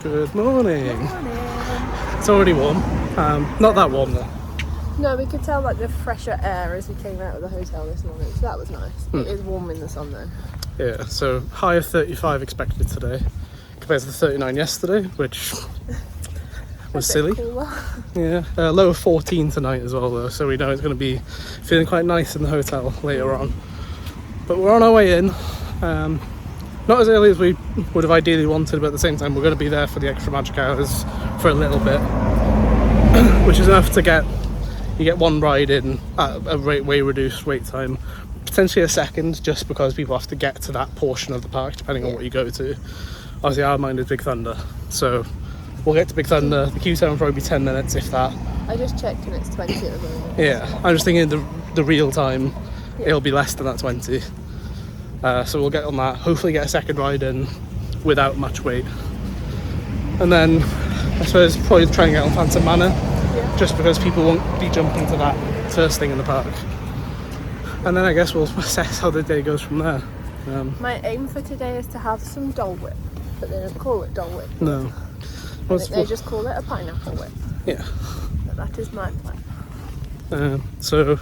Good morning. Good morning. It's already warm. Not that warm though. No, we could tell like the fresher air as we came out of the hotel this morning, so that was nice. It is warm in the sun though. Yeah, so high of 35 expected today compared to the 39 yesterday, which was silly. Cooler. Yeah, low of 14 tonight as well though, so we know it's going to be feeling quite nice in the hotel later on. But we're on our way in. Not as early as we would have ideally wanted, but at the same time we're going to be there for the extra magic hours for a little bit, which is enough to get one ride in at a way reduced wait time, potentially a second, just because people have to get to that portion of the park depending on what you go to. Obviously our mind is Big Thunder, so we'll get to Big Thunder. The queue time will probably be 10 minutes if that. I just checked and it's 20 at the moment. Yeah, I'm just thinking the real time, it'll be less than that 20. So we'll get on that, hopefully get a second ride in without much wait. And then I suppose probably try and get on Phantom Manor, just because people won't be jumping to that first thing in the park. And then I guess we'll assess how the day goes from there. My aim for today is to have some Dole Whip, but they don't call it Dole Whip. No. They just call it a pineapple whip. Yeah. But that is my plan. So,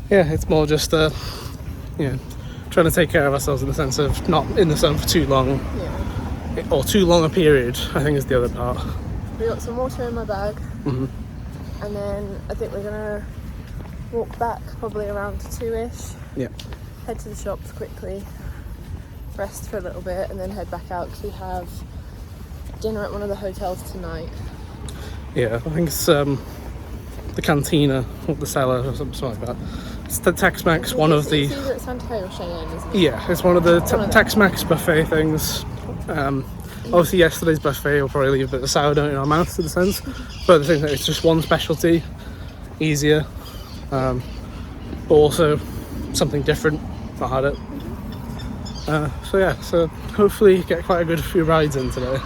yeah, it's more just, trying to take care of ourselves in the sense of not in the sun for too long. Yeah. Or too long a period, I think is the other part. We got some water in my bag. Mm-hmm. And then I think we're going to walk back probably around 2ish. Yeah. Head to the shops quickly, rest for a little bit, and then head back out because we have dinner at one of the hotels tonight. Yeah, I think it's the Cantina or the Cellar or something like that. It's the Tex-Mex, one of the... It's either at Santa Fe or Cheyenne, isn't it? Yeah, it's one of the Tex-Mex buffet things. Obviously yesterday's buffet will probably leave a bit of sourdough in our mouths in a sense, but the thing is it's just one specialty, easier, but also something different. Not had it. So hopefully get quite a good few rides in today,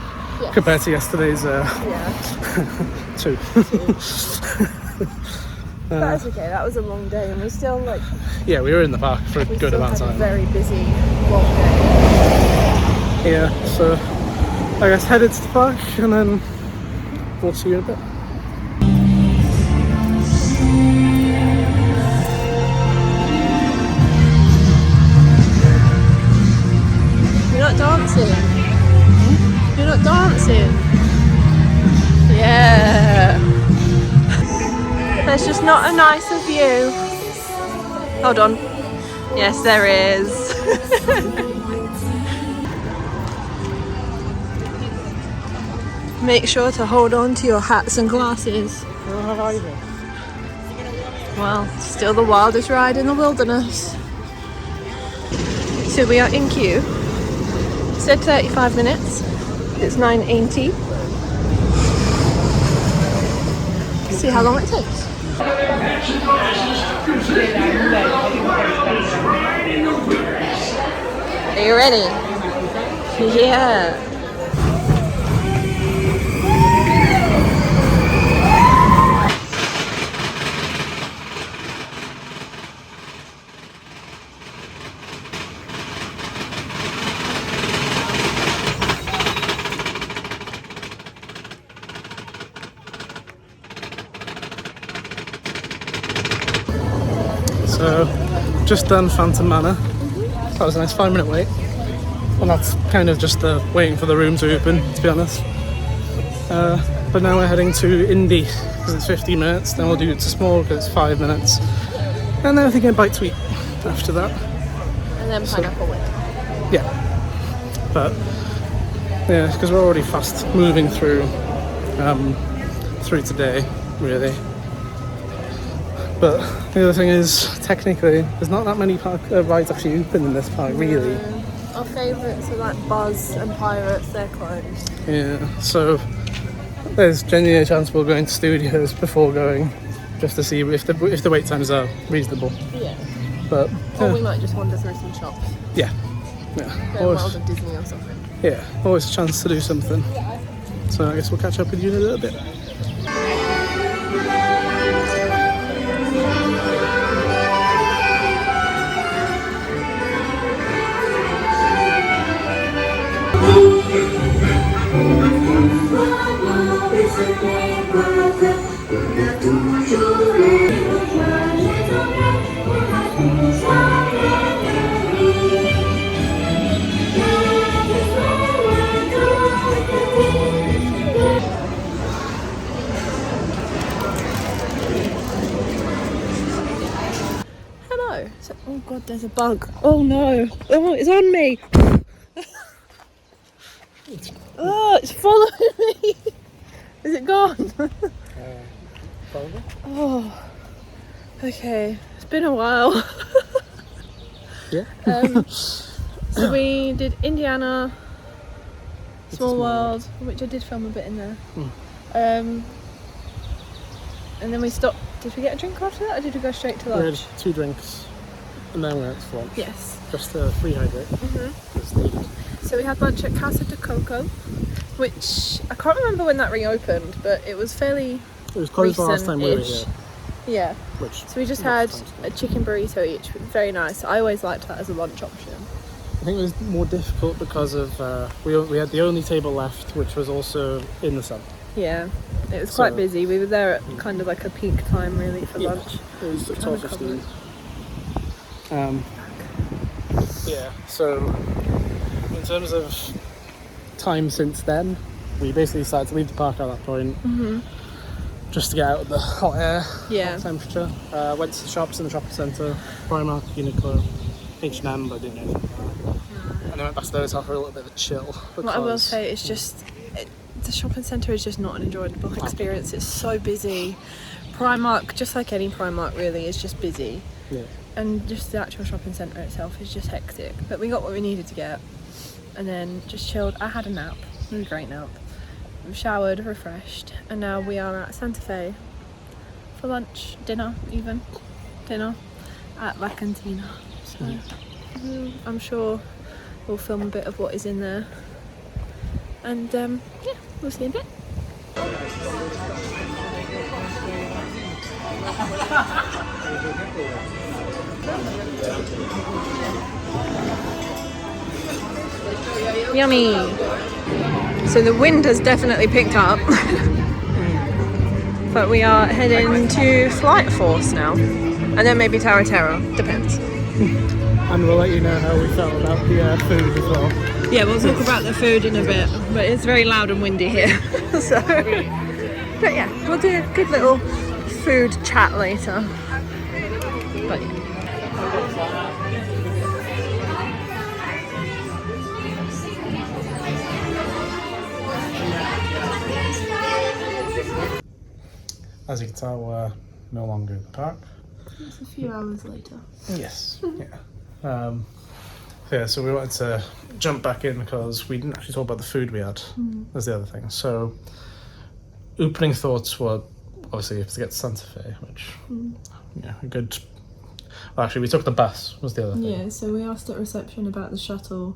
compared to yesterday's 2. That's okay, that was a long day and we still we were in the park for a good amount of time. A very busy, long day. Yeah, so I guess headed to the park and then we'll see you in a bit. You're not dancing? You're not dancing? Yeah. There's just not a nicer view. Hold on. Yes, there is. Make sure to hold on to your hats and glasses. I don't have either. Well, still the wildest ride in the wilderness. So we are in queue. It said 35 minutes. It's 9:80. See how long it takes. Are you ready? Yeah. So, just done Phantom Manor. That was a nice 5-minute wait. And that's kind of just waiting for the room to open, to be honest. But now we're heading to Indy, because it's 15 minutes. Then we'll do it to Small, because it's 5 minutes. And then I think a bite to eat after that. And then pineapple whip. Yeah. But, yeah, because we're already fast moving through today, really. But the other thing is, technically, there's not that many rides actually open in this park, really. Our favourites are like Buzz and Pirates, they're closed. Yeah, so there's genuinely a chance we'll go into studios before going, just to see if the wait times are reasonable. Yeah. But or we might just wander through some shops. Yeah. Go World of Disney or something. Yeah, always a chance to do something. So I guess we'll catch up with you in a little bit. Hello. So, oh god, there's a bug. Oh no. Oh, it's on me. Oh, it's following me. Is it gone? Probably. Oh. Okay. It's been a while. Yeah. So we did Indiana, Small World, which I did film a bit in there. And then we stopped. Did we get a drink after that, or did we go straight to lunch? We had 2 drinks, and then we went for lunch. Yes. Just to rehydrate. Just needed. So we had lunch at Casa de Coco, which I can't remember when that reopened, but it was fairly It was closed the last time we were here. Yeah. Which So we just had a chicken burrito each. Very nice. I always liked that as a lunch option. I think it was more difficult because of we had the only table left, which was also in the sun. Yeah, it was quite busy. We were there at kind of like a peak time really for lunch. It was 12:15. Yeah. So in terms of time since then, we basically started to leave the park at that point, just to get out of the hot air, hot temperature. Went to the shops in the shopping centre, Primark, Uniqlo, H&M, but I didn't know anything about that. And then went back to the hotel for a little bit of a chill. What I will say is just, the shopping centre is just not an enjoyable experience. It's so busy. Primark, just like any Primark really, is just busy. Yeah. And just the actual shopping centre itself is just hectic. But we got what we needed to get. And then just chilled. I had a nap. It was a great nap. We showered, refreshed. And now we are at Santa Fe for lunch, dinner at La Cantina. So I'm sure we'll film a bit of what is in there. And yeah, we'll see you in a bit. Yummy. So the wind has definitely picked up. But we are heading to Flight Force now. And then maybe Tower Terror, depends. And we'll let you know how we felt about the food as well. Yeah, we'll talk about the food in a bit, but it's very loud and windy here. So, but yeah, we'll do a good little food chat later. But yeah. As you can tell, we're no longer in the park. It's a few hours later. Yes. Yeah, so we wanted to jump back in because we didn't actually talk about the food we had. That's the other thing. So, opening thoughts were obviously to get to Santa Fe, which, a good. Well, actually, we took the bus. Was the other thing. Yeah, so we asked at reception about the shuttle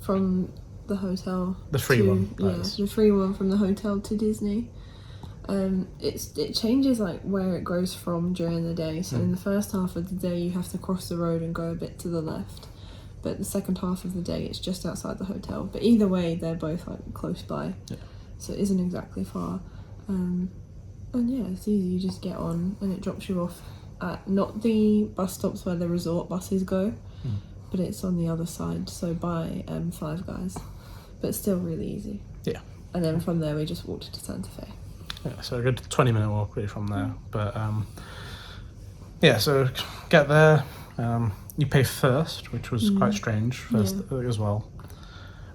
from the hotel. The free one. Yeah, the free one from the hotel to Disney. It changes like where it goes from during the day. So in the first half of the day, you have to cross the road and go a bit to the left. But the second half of the day, it's just outside the hotel. But either way, they're both like close by, so it isn't exactly far. And yeah, it's easy. You just get on, and it drops you off at not the bus stops where the resort buses go, but it's on the other side. So by Five Guys, but still really easy. Yeah. And then from there, we just walked to Santa Fe. Yeah, so a good 20-minute walk really from there. But yeah, so get there. You pay first, which was quite strange as well.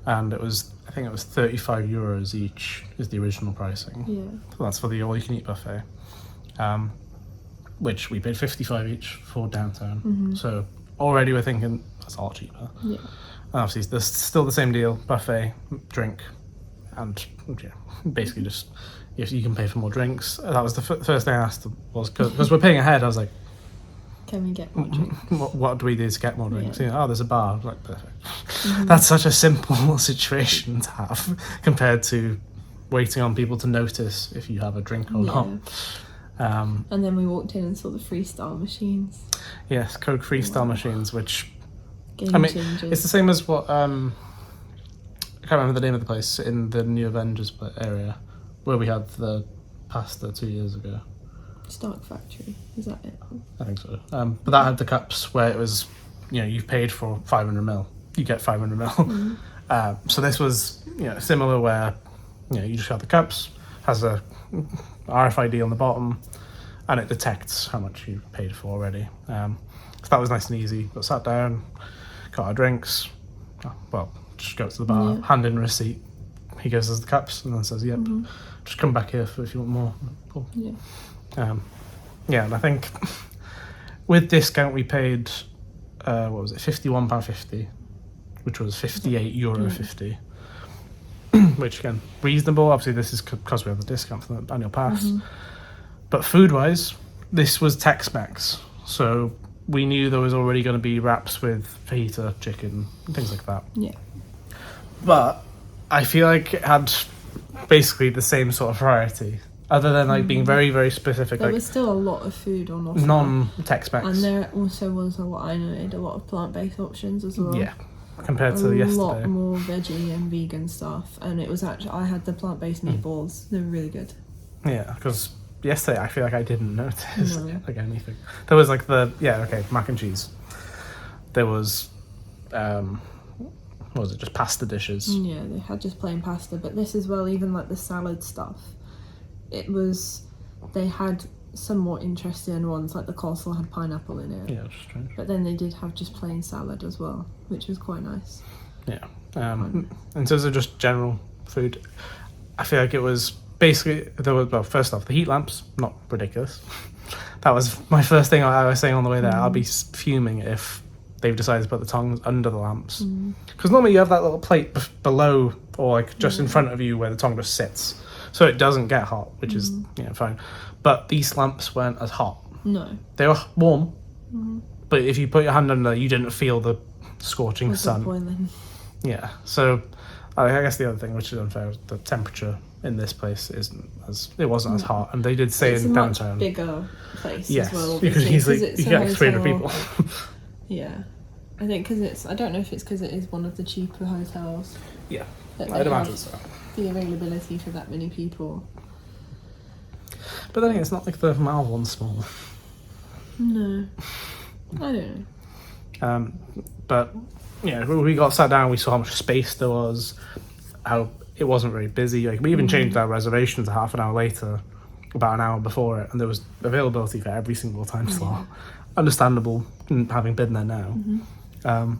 And I think it was 35 euros each is the original pricing. Yeah. So that's for the all-you-can-eat buffet. Which we paid 55 each for downtown. So already we're thinking that's a lot cheaper. Yeah. And obviously there's still the same deal, buffet, drink, and basically just if you can pay for more drinks. That was the first thing I asked was because we're paying ahead. I was like, can we get more drinks? What do we do to get more drinks? There's a bar. I was like, perfect. That's such a simple situation to have compared to waiting on people to notice if you have a drink or not. And then we walked in and saw the freestyle machines. Yes, Coke freestyle machines, which Game changers. It's the same as what I can't remember the name of the place in the New Avengers area. where we had the pasta 2 years ago. Stark Factory, is that it? I think so. But that had the cups where it was, you've paid for 500ml, you get 500ml. So this was, similar where, you just have the cups, has a RFID on the bottom, and it detects how much you paid for already. So that was nice and easy. Got sat down, got our drinks. Well, just go to the bar, hand in a receipt. He gives us the cups and then says, "Yep, just come back here if you want more." Cool. And I think with discount we paid what was it, £51.50, which was €58.50, which again reasonable. Obviously, this is because we have the discount for the annual pass. But food wise, this was Tex-Mex, so we knew there was already going to be wraps with fajita chicken and things like that. Yeah. But I feel like it had basically the same sort of variety, other than like being very, very specific. There like was still a lot of food on offer. Non-Tex-Mex. And there also was, what I noted, a lot of plant-based options as well. Yeah, compared to yesterday. A lot more veggie and vegan stuff. And it was actually, I had the plant-based meatballs. They were really good. Yeah, because yesterday I feel like I didn't notice like anything. There was like mac and cheese. There was what was it, just pasta dishes. Yeah, they had just plain pasta, but this as well, even like the salad stuff, they had some more interesting ones, like the coleslaw had pineapple in it. Yeah, which is strange. But then they did have just plain salad as well, which was quite nice. Yeah. In terms of just general food, I feel like it was basically, first off, the heat lamps, not ridiculous. That was my first thing I was saying on the way there. I'll be fuming if they've decided to put the tongs under the lamps. Because normally you have that little plate below or like just in front of you where the tong just sits. So it doesn't get hot, which is fine. But these lamps weren't as hot. No. They were warm, but if you put your hand under, you didn't feel the scorching sun. Boiling. Yeah. So I guess the other thing, which is unfair, is the temperature in this place wasn't as hot, and they did say it's in downtown. It's a much bigger place yes, as well. you could easily get 300 people. Yeah, I think because I don't know if it's because it is one of the cheaper hotels. Yeah, I'd imagine so. The availability for that many people. But then again, it's not like the Mall one's small. No, I don't know. But we got sat down, we saw how much space there was, how it wasn't very busy. Like we even changed our reservations a half an hour later, about an hour before it, and there was availability for every single time slot. Understandable, having been there now.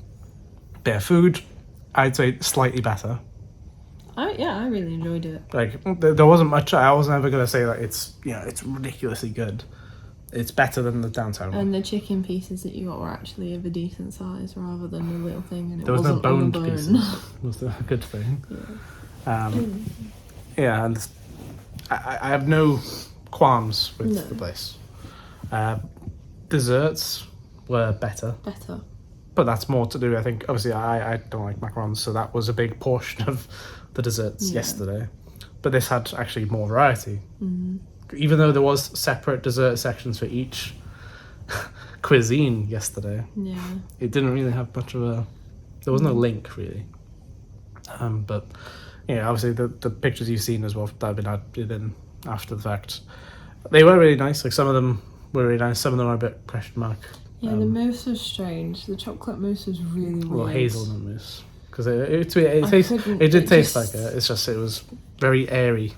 Food, I'd say slightly better. I really enjoyed it. Like there wasn't much. I was never gonna say that it's ridiculously good. It's better than the downtown one. And the chicken pieces that you got were actually of a decent size rather than the little thing. And there was no boned bone. pieces. Was the good thing. Yeah. And I have no qualms with the place. Desserts were better. But that's more to do, I think, obviously I don't like macarons, so that was a big portion of the desserts yesterday. But this had actually more variety. Even though there was separate dessert sections for each cuisine yesterday. Yeah. It didn't really have much of there was no link really. But obviously the pictures you've seen as well that have been added in after the fact, they were really nice. Like some of them were really nice, some of them are a bit question mark. Yeah, the mousse was strange. The chocolate mousse was really weird. Well, hazelnut mousse. Because it did taste like it. It's just, it was very airy.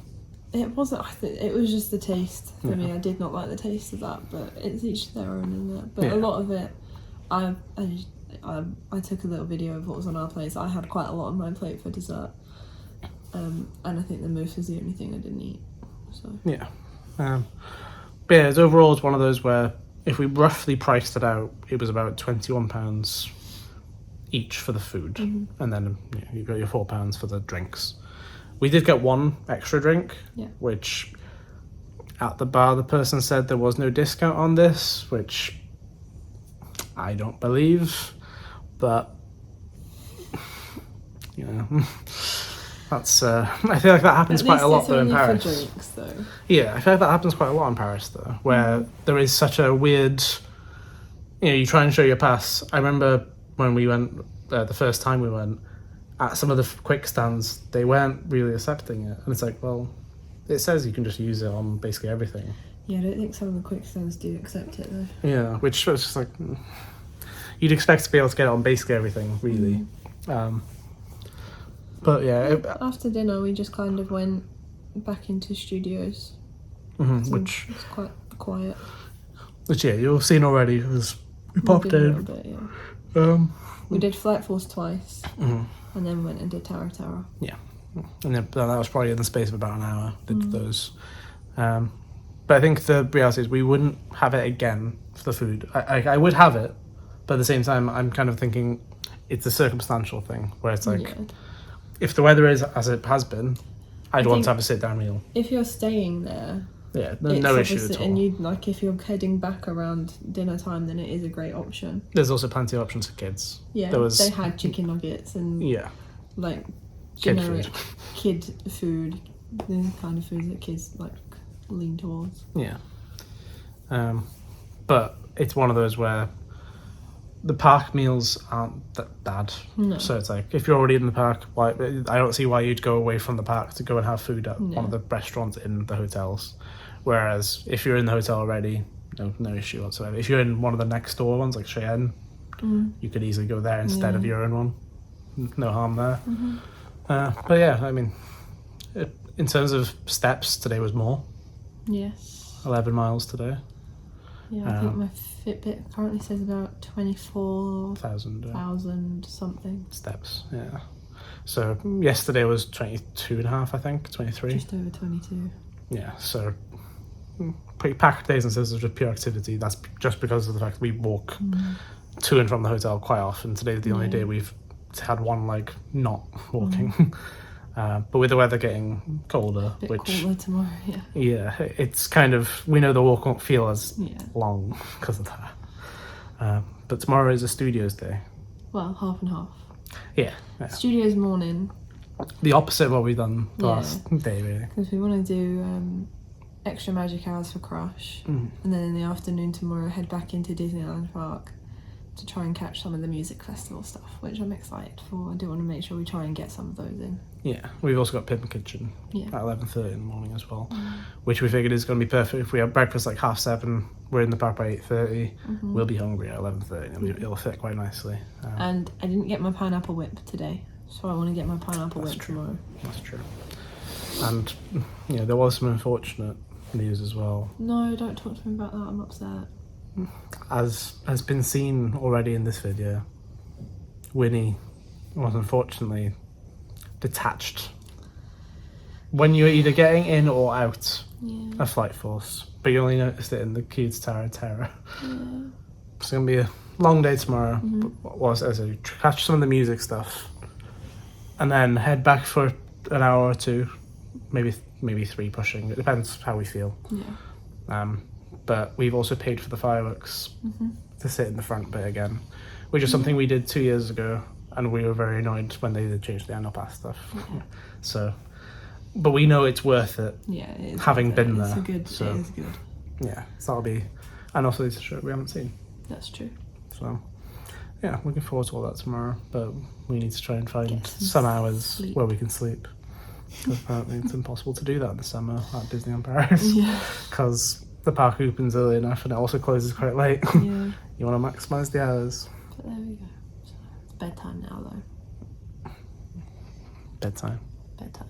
It wasn't. It was just the taste for me. I did not like the taste of that, but it's each their own, isn't it? But a lot of it, I took a little video of what was on our plate. I had quite a lot on my plate for dessert, and I think the mousse was the only thing I didn't eat. So yeah, but overall, it's one of those where if we roughly priced it out, it was about £21 each for the food, and then you got your £4 for the drinks. We did get one extra drink, which at the bar the person said there was no discount on this, which I don't believe, but that's I feel like that happens quite a lot though in Paris. For drinks, though. Yeah, I feel like that happens quite a lot in Paris though, where there is such a weird, you try and show your pass. I remember when we went the first time we went, at some of the quick stands, they weren't really accepting it. And it's like, well, it says you can just use it on basically everything. Yeah, I don't think some of the quick stands do accept it though. Yeah, which was just like you'd expect to be able to get it on basically everything, really. But yeah, After dinner, we just kind of went back into studios, which it's quite quiet. yeah, you've seen already. It was we popped did a in. little bit, yeah. We did Flight Force twice, and then went and did Tower Tower. Yeah, and then that was probably in the space of about an hour. Did those. But I think the reality is we wouldn't have it again for the food. I would have it, but at the same time, I'm kind of thinking it's a circumstantial thing where it's like, if the weather is as it has been, I'd want to have a sit-down meal. If you're staying there, yeah, no issue at all. And you like, if you're heading back around dinner time, then it is a great option. There's also plenty of options for kids. Yeah, they had chicken nuggets and like generic kid food, the kind of food that kids like lean towards. Yeah. But it's one of those where the park meals aren't that bad. No. So it's like, if you're already in the park, why I don't see why you'd go away from the park to go and have food at one of the restaurants in the hotels. Whereas if you're in the hotel already, no issue whatsoever. If you're in one of the next door ones, like Cheyenne, you could easily go there instead of your own one. No harm there. But yeah, I mean, in terms of steps, today was more. Yes. 11 miles today. Yeah, I think my Fitbit currently says about 24,000 something. Steps, yeah. So yesterday was 22 and a half, I think, 23. Just over 22. Yeah, so pretty packed days in terms of just pure activity. That's just because of the fact that we walk to and from the hotel quite often. Today's the only day we've had one leg not walking. But with the weather getting colder, a bit colder tomorrow, yeah, it's kind of, we know the walk won't feel as long because of that. But tomorrow is a studios day. Well, half and half. Yeah. Studios morning. The opposite of what we've done the last day, really. Because we want to do extra magic hours for Crush, and then in the afternoon tomorrow head back into Disneyland Park to try and catch some of the music festival stuff, which I'm excited for. I do want to make sure we try and get some of those in. Yeah, we've also got Pip and Kitchen at 11:30 in the morning as well, which we figured is going to be perfect. If we have breakfast like 7:30, we're in the park by 8:30, we'll be hungry at 11:30, it'll fit quite nicely. And I didn't get my pineapple whip today, so I want to get my pineapple whip tomorrow. That's true. And there was some unfortunate news as well. No, don't talk to me about that, I'm upset. As has been seen already in this video, Winnie was unfortunately detached when you're either getting in or out of Flight Force, but you only noticed it in the queue to Tower of Terror. It's going to be a long day tomorrow, but as I catch some of the music stuff and then head back for an hour or two, maybe 3 pushing. It depends how we feel. But we've also paid for the fireworks to sit in the front bit again, which is something we did 2 years ago, and we were very annoyed when they did change the annual pass stuff. So, but we know it's worth it. Yeah, it is having been there. It is good. Yeah, so that'll be, and also it's a show we haven't seen. That's true. So, yeah, looking forward to all that tomorrow. But we need to try and find some hours where we can sleep. Because apparently it's impossible to do that in the summer at Disneyland Paris. Because the park opens early enough and it also closes quite late. You want to maximise the hours. But there we go. So it's bedtime now, though. Bedtime. Bedtime.